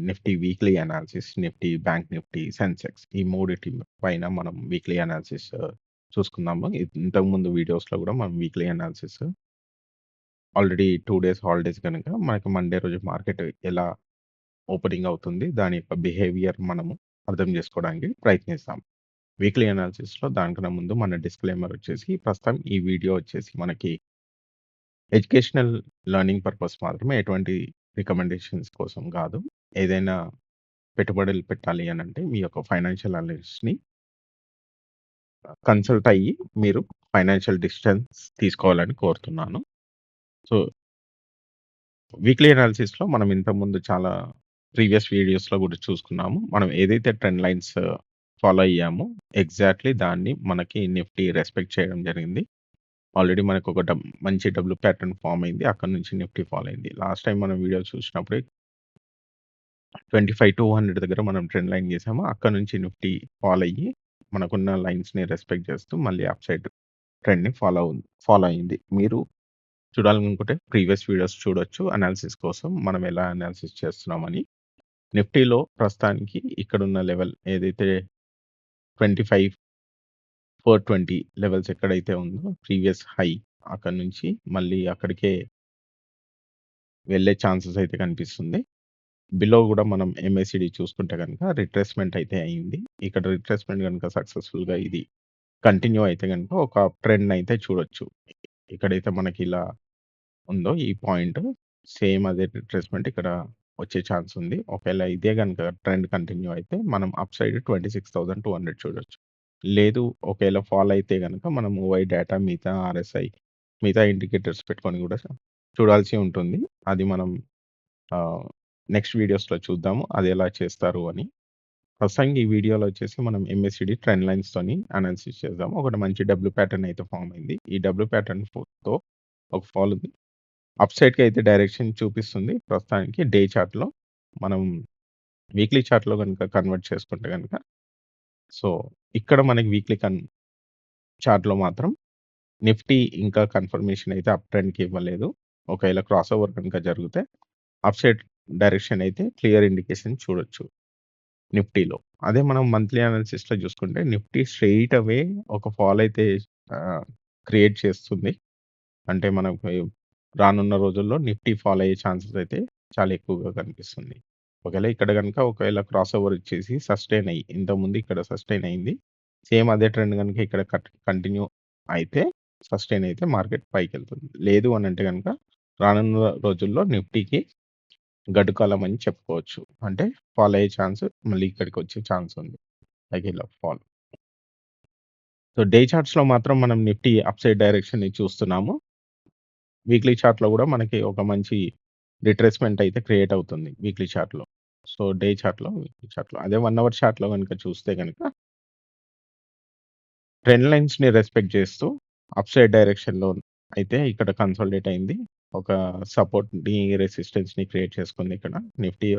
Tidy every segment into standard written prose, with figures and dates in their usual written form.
Nifty weekly analysis, Nifty, bank Nifty, Sensex ఈ మూడిటి పైన మనం వీక్లీ అనాలిసిస్ చూసుకుందాము. ఇంతకుముందు వీడియోస్‌లో గూడా మనం weekly analysis already 2 days holidays గనుక మనకి మండే రోజు మార్కెట్ ఎలా ఓపెనింగ్ అవుతుంది, దాని యొక్క బిహేవియర్ మనము అర్థం చేసుకోవడానికి ప్రయత్నిస్తాం. వీక్లీ అనాలిసిస్‌లో దానికన్నా ముందు మన డిస్క్లైమర్ వచ్చేసి, ప్రస్తుతం ఈ వీడియో వచ్చేసి మనకి ఎడ్యుకేషనల్ లెర్నింగ్ పర్పస్ మాత్రమే. ఎటువంటి రికమెండేషన్స్ కోసం గాదు. ఏదైనా పెట్టుబడులు పెట్టాలి అనంటే మీ యొక్క ఫైనాన్షియల్ అనలిస్ట్‌ని కన్సల్ట్ అయ్యి మీరు ఫైనాన్షియల్ డిసిషన్స్ తీసుకోవాలని కోరుతున్నాను. సో, వీక్లీ అనాలిసిస్‌లో మనం ఇంతకుముందు చాలా ప్రీవియస్ వీడియోస్‌లో గూడా చూసుకున్నాము. మనం ఏదైతే ట్రెండ్ లైన్స్ ఫాలో అయ్యామో ఎగ్జాక్ట్‌లీ దాన్ని మనకి నిఫ్టీ రెస్పెక్ట్ చేయడం జరిగింది. ఆల్రెడీ మనకొక మంచి డబ్ల్యూ ప్యాటర్న్ ఫార్మ్ అయింది. అక్కడి నుంచి నిఫ్టీ ఫాలో అయింది. లాస్ట్ టైమ్ మనం వీడియో చూసినప్పుడు 25,200 దగ్గర మనం ట్రెండ్ లైన్ గీసాము. అక్కడి నుంచి నిఫ్టీ ఫాలో అయ్యి మనకున్న లైన్స్‌ని రెస్పెక్ట్ చేస్తూ మళ్ళీ అప్ సైడ్ ట్రెండ్‌ని ఫాలో అయింది. మీరు చూడాలనుకుంటే ప్రీవియస్ వీడియోస్ చూడొచ్చు. అనాలిసిస్ కోసం మనం ఎలా అనాలిసిస్ చేస్తున్నామని. నిఫ్టీలో ప్రస్తుతానికి ఇక్కడున్న లెవెల్ ఏదైతే 25,420 లెవెల్స్ ఎక్కడైతే ఉందో ప్రీవియస్ హై, అక్కడి నుంచి మళ్ళీ అక్కడికే వెళ్ళే ఛాన్సెస్ అయితే కనిపిస్తుంది. బిలో గూడా మనం ఎంఏసీడీ చూసుకుంటే గనుక రిట్రేస్‌మెంట్ అయితే అయింది. ఇక్కడ రిట్రేస్‌మెంట్ గనుక సక్సెస్‌ఫుల్‌గా ఇది కంటిన్యూ అయితే గనుక ఒక ట్రెండ్ అయితే చూడొచ్చు. ఇక్కడైతే మనకి ఇలా ఉందో ఈ పాయింట్, సేమ్ అదే రిట్రేస్‌మెంట్ ఇక్కడ వచ్చే ఛాన్స్ ఉంది. ఒకవేళ ఇదే గనుక ట్రెండ్ కంటిన్యూ అయితే మనం అప్ సైడ్ 26,200 చూడొచ్చు. లేదు, ఒకవేళ ఫాల్ అయితే గనుక మనం ఓఐ డేటా, మిగతా ఆర్ఎస్ఐ, మిగతా ఇండికేటర్స్ పెట్టుకొని గూడా చూడాల్సి ఉంటుంది. అది మనం నెక్స్ట్ వీడియోస్‌లో చూద్దాము. అది ఎలా చేస్తారు అని. ప్రస్తుతానికి ఈ వీడియోలో వచ్చేసి మనం ఎంఏసీడీ ట్రెండ్ లైన్స్‌తోని అనాలిసిస్ చేద్దాం. ఒకటి మంచి డబ్ల్యూ ప్యాటర్న్ అయితే ఫార్మ్ అయింది. ఈ డబ్ల్యూ ప్యాటర్న్‌తో ఒక ఫాల్ ఉంది. అప్ సైడ్‌కి అయితే డైరెక్షన్ చూపిస్తుంది. ప్రస్తుతానికి డే చార్ట్‌లో మనం వీక్లీ చార్ట్‌లో గనుక కన్వర్ట్ చేసుకుంటే గనుక, సో, ఇక్కడ మనకి వీక్లీ చార్ట్‌లో మాత్రం నిఫ్టీ ఇంకా కన్ఫర్మేషన్ అయితే అప్ ట్రెండ్‌కి ఇవ్వలేదు. ఒకవేళ క్రాస్ ఓవర్ కనుక జరిగితే అప్ సైడ్ డైరెక్షన్ అయితే క్లియర్ ఇండికేషన్ చూడొచ్చు నిఫ్టీలో. అదే మనం మంత్లీ అనాలిసిస్‌లో చూసుకుంటే నిఫ్టీ స్ట్రెయిట్ అవే ఒక ఫాల్ అయితే ఆహ్, క్రియేట్ చేస్తుంది. అంటే మనకి రానున్న రోజుల్లో నిఫ్టీ ఫాల్ అయ్యే ఛాన్సెస్ అయితే చాలా ఎక్కువగా కనిపిస్తుంది. ఒకవేళ క్రాస్ ఓవర్ ఇచ్చేసి సస్టైన్ అయ్యి, ఇంతకుముందు ఇక్కడ సస్టైన్ అయింది. సేమ్ అదే ట్రెండ్ గనుక ఇక్కడ కంటిన్యూ అయితే, సస్టైన్ అయితే మార్కెట్ పైకెళ్తుంది. లేదు అనంటే గనుక రానున్న రోజుల్లో నిఫ్టీకి గడ్డు కాలం అని చెప్పుకోవచ్చు. అంటే ఫాల్ అయ్యే ఛాన్స్ మళ్ళీ ఇక్కడికొచ్చే ఛాన్స్ ఉంది. లైక్ ఇలా ఫాల్. సో, డే చార్ట్స్‌లో మాత్రం మనం నిఫ్టీ అప్ సైడ్ డైరెక్షన్‌ని చూస్తున్నాము. వీక్లీ చార్ట్‌లో గూడా మనకి ఒక మంచి రిట్రేస్‌మెంట్ అయితే క్రియేట్ అవుతుంది వీక్లీ చార్ట్‌లో. సో, వీక్లీ చార్ట్‌లో అదే 1 అవర్ చార్ట్‌లో గనుక చూస్తే గనుక ట్రెండ్ లైన్స్‌ని రెస్పెక్ట్ చేస్తూ అప్ సైడ్ డైరెక్షన్‌లో అయితే ఇక్కడ కన్సాలిడేట్ అయింది. ఒక సపోర్ట్‌ని, రెసిస్టెన్స్‌ని క్రియేట్ చేసుకుంది ఇక్కడ. నిఫ్టీ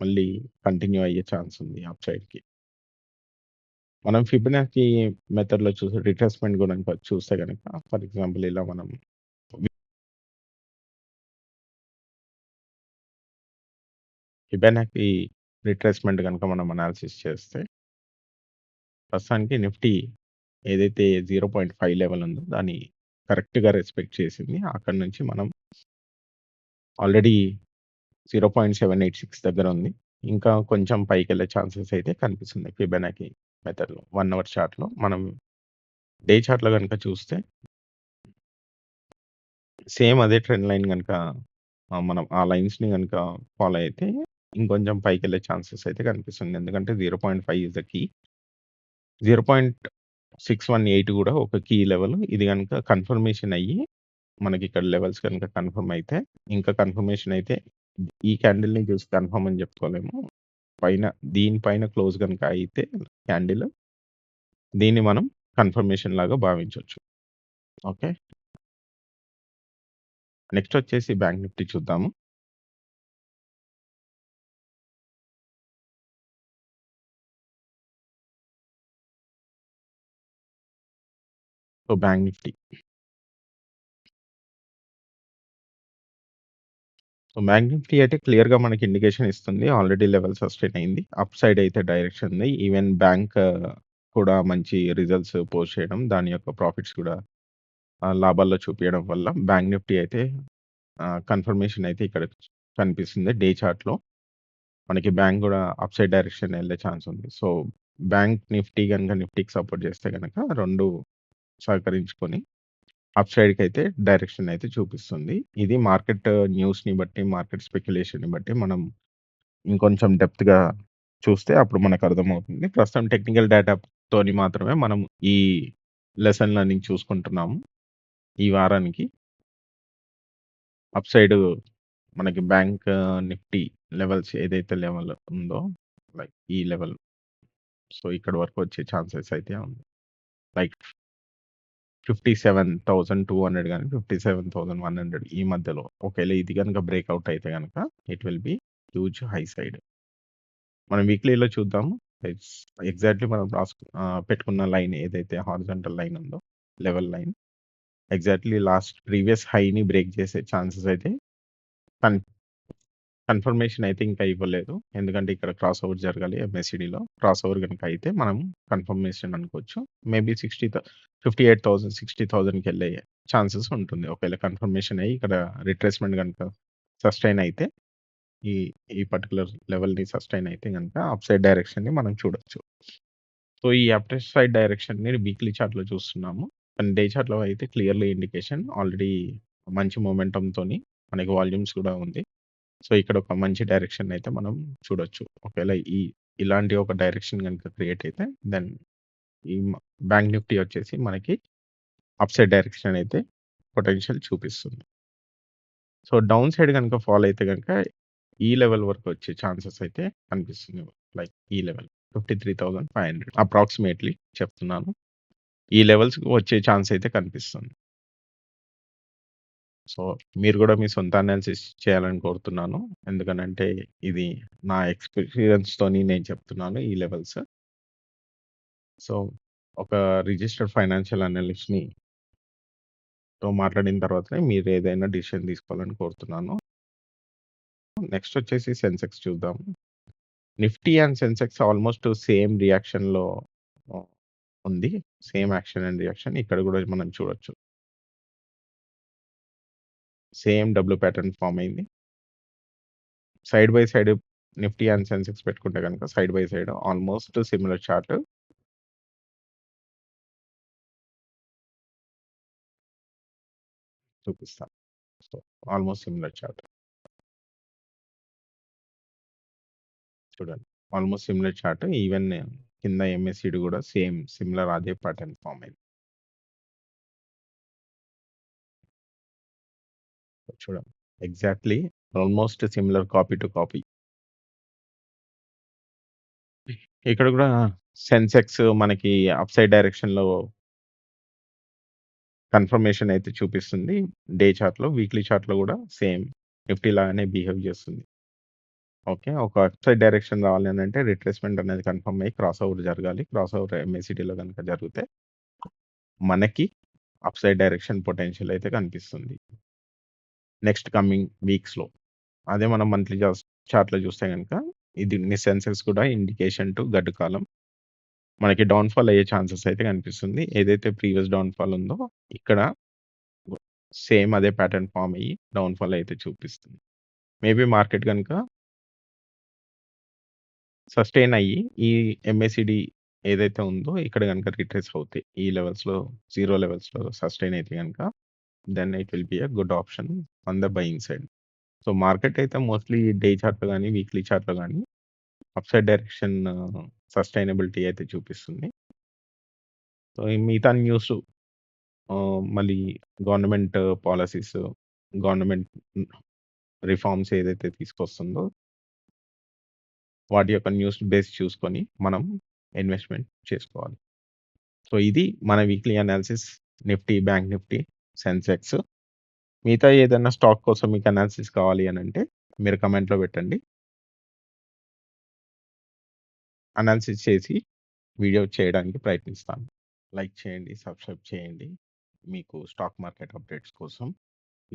మళ్ళీ కంటిన్యూ అయ్యే ఛాన్స్ ఉంది అప్ సైడ్‌కి. మనం ఫిబొనాకీ మెథడ్‌లో చూసి రిట్రేస్‌మెంట్ గనుక చూస్తే గనక, ఫర్ ఎగ్జాంపుల్ ఇలా మనం ఫిబొనాకీ రిట్రేస్‌మెంట్ గనుక మనం అనాలిసిస్ చేస్తే, ప్రస్తుతానికి నిఫ్టీ ఏదైతే 0.5 లెవెల్ ఉందో దాన్ని కరెక్ట్‌గా రెస్పెక్ట్ చేసింది. అక్కడి నుంచి మనం ఆల్రెడీ 0.786 దగ్గర ఉంది. ఇంకా కొంచెం పైకెళ్ళే ఛాన్సెస్ అయితే కనిపిస్తుంది ఫిబొనాకీ మెథడ్‌లో. 1 అవర్ చార్ట్‌లో. మనం డే చార్ట్‌లో గనుక చూస్తే సేమ్ అదే ట్రెండ్ లైన్ గనుక మనం ఆ లైన్స్‌ని గనుక ఫాలో అయితే ఇంకొంచెం పైకెళ్ళే ఛాన్సెస్ అయితే కనిపిస్తుంది. ఎందుకంటే 0.5 ఈస్ ద కీ. 0.618 గూడా ఒక కీ లెవెల్. ఇది గనుక కన్ఫర్మేషన్ అయ్యి మనకిక్కడ లెవెల్స్ కనుక కన్ఫర్మ్ అయితే, ఇంకా కన్ఫర్మేషన్ అయితే ఈ క్యాండిల్‌ని చూసి కన్ఫర్మ్ అని చెప్పుకోలేము. దీని పైన క్లోజ్ గనుక అయితే క్యాండిల్, దీన్ని మనం కన్ఫర్మేషన్ లాగా భావించొచ్చు. ఓకే. నెక్స్ట్ వచ్చేసి బ్యాంక్ నిఫ్టీ చూద్దాము. So, bank Nifty. So, bank Nifty అయితే క్లియర్‌గా మనకి ఇండికేషన్ ఇస్తుంది. ఆల్రెడీ లెవెల్ సస్టైన్ అయింది. అప్ సైడ్ అయితే డైరెక్షన్ ఉంది. ఈవెన్ బ్యాంక్ కూడా మంచి రిజల్ట్స్ పోస్ట్ చేయడం, దాని యొక్క ప్రాఫిట్స్ కూడా లాభాల్లో చూపియడం వల్ల బ్యాంక్ నిఫ్టీ అయితే కన్ఫర్మేషన్ అయితే ఇక్కడ కనిపిస్తుంది డే చార్ట్‌లో. మనకి బ్యాంక్ గూడా అప్ సైడ్ డైరెక్షన్ ఎళ్ళే ఛాన్స్ ఉంది. సో, బ్యాంక్ నిఫ్టీ గనుక నిఫ్టీకి సపోర్ట్ చేస్తే గనక 2 సహకరించుకొని అప్ సైడ్‌కైతే డైరెక్షన్ అయితే చూపిస్తుంది. ఇది మార్కెట్ న్యూస్‌ని బట్టి, మార్కెట్ స్పెక్యులేషన్‌ని బట్టి మనం ఇంకొంచెం డెప్త్‌గా చూస్తే అప్పుడు మనకర్థమవుతుంది. ప్రస్తుతం టెక్నికల్ డేటాతోని మాత్రమే మనం ఈ లెసన్ లెర్నింగ్ చూసుకుంటున్నాము. ఈ వారానికి. అప్ సైడ్ మనకి బ్యాంక్ నిఫ్టీ లెవెల్స్ ఏదైతే లెవెల్ ఉందో లైక్ ఈ లెవెల్. సో, ఇక్కడి వరకు వచ్చే ఛాన్సెస్ అయితే ఉంది. లైక్ 57,200 గాని, 57,100 ఈ మధ్యలో. ఒకవేళ ఇది గనుక బ్రేక్‌ఔట్ అయితే గనక it will be huge high side. మనం వీక్లీలో చూద్దాము. ఇట్స్ ఎగ్జాక్ట్‌లీ మనం పెట్టుకున్న లైన్ ఏదైతే హారిజాంటల్ లైన్ ఉందో, level line exactly last previous హైని బ్రేక్ చేసే ఛాన్సెస్ అయితే కన్ కన్ఫర్మేషన్ అయితే ఇంకా ఇవ్వలేదు. ఎందుకంటే ఇక్కడ క్రాస్ ఓవర్ జరగాలి ఎంఎస్‌సిడిలో. క్రాస్ ఓవర్ గనుక అయితే మనం కన్ఫర్మేషన్ అనుకోవచ్చు. మేబీ 58,000, 60,000కెళ్ళే ఛాన్సెస్ ఉంటుంది. ఒకవేళ కన్ఫర్మేషన్ అయ్యి ఇక్కడ రిట్రేస్‌మెంట్ గనుక సస్టైన్ అయితే ఈ ఈ పర్టిక్యులర్ లెవెల్‌ని సస్టైన్ అయితే గనుక అప్ సైడ్ డైరెక్షన్‌ని మనం చూడొచ్చు. సో, ఈ అప్ సైడ్ డైరెక్షన్‌ని వీక్లీ చార్ట్‌లో చూస్తున్నాము. అండ్ డే చార్ట్‌లో అయితే క్లియర్‌లీ ఇండికేషన్ ఆల్రెడీ మంచి మొమెంటమ్‌తోని మనకి వాల్యూమ్స్ కూడా ఉంది. సో, ఇక్కడ ఒక మంచి డైరెక్షన్ అయితే మనం చూడొచ్చు. ఒకవేళ ఇలాంటి ఒక డైరెక్షన్ గనుక క్రియేట్ అయితే దెన్ ఈ బ్యాంక్ నిఫ్టీ వచ్చేసి మనకి అప్ సైడ్ డైరెక్షన్ అయితే పొటెన్షియల్ చూపిస్తుంది. సో, డౌన్ సైడ్ గనుక ఫాల్ అయితే గనుక ఈ లెవెల్ వరకు వచ్చే ఛాన్సెస్ అయితే కనిపిస్తుంది. లైక్ ఈ లెవెల్ 53,500 అప్రాక్సిమేట్‌లీ చెప్తున్నాను. ఈ లెవెల్స్‌కి వచ్చే ఛాన్స్ అయితే కనిపిస్తుంది. సో, మీరు గూడా మీ సొంత అనాలిసిస్ చేయాలని కోరుతున్నాను. ఎందుకనంటే ఇది నా ఎక్స్‌పీరియన్స్‌తోని నేను చెప్తున్నాను ఈ లెవెల్స్. సో, ఒక రిజిస్టర్డ్ ఫైనాన్షియల్ అనలిస్ట్‌తో మాట్లాడిన తర్వాతనే మీరు ఏదైనా డిసిషన్ తీసుకోవాలని కోరుతున్నాను. నెక్స్ట్ వచ్చేసి సెన్సెక్స్ చూద్దాం. Nifty and Sensex almost same రియాక్షన్‌లో ఆహ్, ఉంది. సేమ్ యాక్షన్ అండ్ రియాక్షన్ ఇక్కడ గూడా మనం చూడొచ్చు. సేమ్ డబ్ల్యూ ప్యాటర్న్ ఫార్మ్ అయింది. Side by side Nifty and Sensex పెట్టుకుంటే గనుక side by side almost similar chart చూపిస్తాను. సో, ఆల్‌మోస్ట్ సిమిలర్ చార్ట్ చూడండి. ఆల్‌మోస్ట్ సిమిలర్ చార్ట్ ఈవెన్ కింద ఎంఎస్‌సిడి గూడా సేమ్ సిమిలర్ అదే ప్యాటర్న్ ఫార్మ్ అయింది. చూడండి. Exactly almost similar copy to copy. ఇక్కడ గూడా సెన్సెక్స్ మనకి అప్‌సైడ్ డైరెక్షన్‌లో కన్ఫర్మేషన్ అయితే చూపిస్తుంది. డే చార్ట్‌లో, వీక్లీ చార్ట్‌లో గూడా సేమ్ నిఫ్టీ లాగానే బిహేవ్ చేస్తుంది. ఓకే. ఒక అప్‌సైడ్ డైరెక్షన్ రావాలి అనంటే రిట్రేస్‌మెంట్ అనేది కన్ఫర్మ్ అయ్యి క్రాస్ ఓవర్ జరగాలి. క్రాస్ ఓవర్ ఎంఎస్‌సిడిలో గనుక జరిగితే మనకి అప్‌సైడ్ డైరెక్షన్ పొటెన్షియల్ అయితే కనిపిస్తుంది. నెక్స్ట్ కమింగ్ వీక్స్‌లో. అదే మనం మంత్లీ చార్ట్‌లో చూస్తే గనుక ఇది సెన్సెక్స్ కూడా ఇండికేషన్ టు గడ్డు కాలం. మనకి డౌన్‌ఫాల్ అయ్యే ఛాన్సెస్ అయితే కనిపిస్తుంది. ఏదైతే ప్రీవియస్ డౌన్‌ఫాల్ ఉందో ఇక్కడ సేమ్ అదే ప్యాటర్న్ ఫార్మ్ అయ్యి డౌన్‌ఫాల్ అయితే చూపిస్తుంది. మేబీ మార్కెట్ గనుక సస్టెయిన్ అయ్యి ఈ ఎంఎస్‌సిడి ఏదైతే ఉందో ఇక్కడ గనుక రిట్రేస్ అవుతాయి. ఈ లెవెల్స్‌లో 0 లెవెల్స్‌లో సస్టెయిన్ అయితే గనుక then it will be a good option on the buying side. So, market అయితే మోస్ట్‌లీ డే చార్ట్‌లో గాని, వీక్లీ చార్ట్‌లో గాని అప్‌సైడ్ డైరెక్షన్ సస్టైనబిలిటీ అయితే చూపిస్తుంది. సో, ఈ మిగతా న్యూస్ మళ్ళీ గవర్నమెంట్ పాలిసీస్, గవర్నమెంట్ రిఫార్మ్స్ ఏదైతే తీసుకొస్తుందో వాటి యొక్క న్యూస్ బేస్ చూసుకొని మనం ఇన్వెస్ట్‌మెంట్ చేసుకోవాలి. సో, ఇది మన weekly analysis Nifty, bank Nifty, Sensex. మిగతా ఏదైనా స్టాక్ కోసం మీకు అనాలిసిస్ కావాలి అనంటే మీరు కమెంట్‌లో పెట్టండి. అనాలిసిస్ చేసి వీడియో చేయడానికి ప్రయత్నిస్తాను. లైక్ చేయండి, సబ్స్క్రైబ్ చేయండి. మీకు స్టాక్ మార్కెట్ అప్డేట్స్ కోసం.